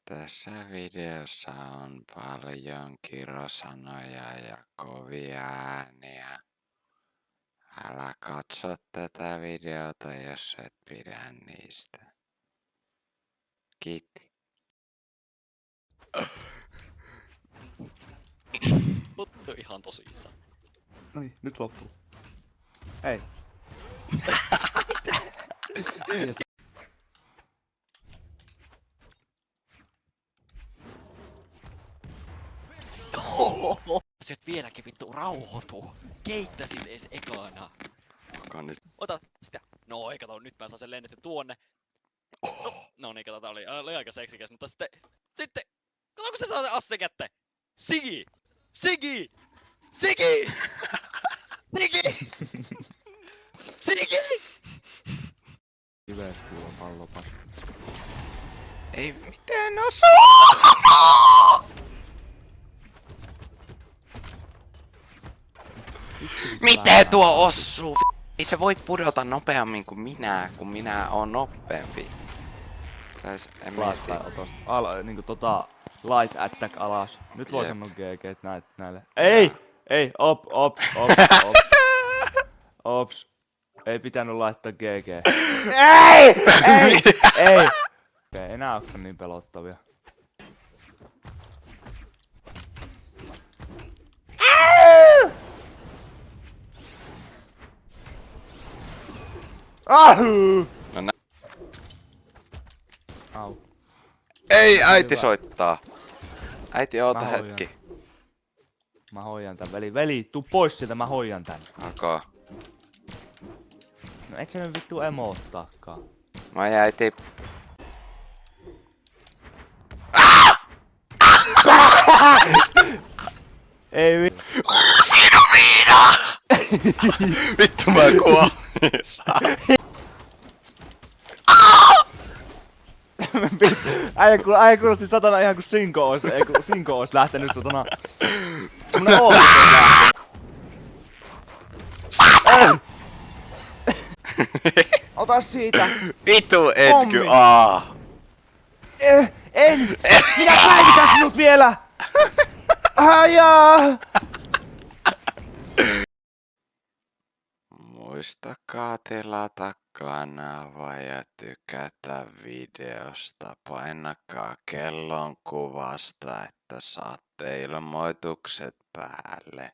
Tässä videossa on paljon kirosanoja ja kovia ääniä. Älä katso tätä videota, jos et pidä niistä. Kiitti. Tuttu ihan tosissaan. Noniin, nyt loppuu. Hei. Se et vieläkin vittu rauhoitu. Keittäsit ees ekana. Onko nyt? Ota sitä. No ei kato, nyt mä saan sen lennetty tuonne. No niin, kato, tää oli aika seksikäs, mutta sitten... Kato kun se saa sen assen kätte! Sigi! Sigi! Sigi! Sigi! Sigi! Jyväskylä on pallopas. Ei mitään osuu! Miten tuo osuu? Ei se voi pudota nopeammin kuin minä, kun minä oon nopeampi. En Alaspäin mieti. otosta. Niinku light attack alas. Nyt voi Jep. sanoa GG näille. Ei! Ei! Ops. Ei pitänyt laittaa GG. Ei! Ei! Okei, enää olekaan niin pelottavia. No nä- Au. Ei, äiti Hyvä. soittaa. Äiti, oota Mä hoidan. hetki. Mä hoidan tän. Veli, tuu pois sieltä, mä hoidan tän. Okay. No et sä nyt vittu emoottaakaan. Moi äiti. Ei vi... Siinä on viina! Vittu mä kuolin. Äijä kuulosti satana ihan kuin Sinko ois lähtenyt satana. Semmonen oos lähtenyt. Ota siitä! Vittu etky, Pommi. En! Minä päivitän sinut vielä! Ajaa! Muistakaa tilata kanava ja tykätä videosta. Painakaa kellon kuvasta, että saatte ilmoitukset päälle.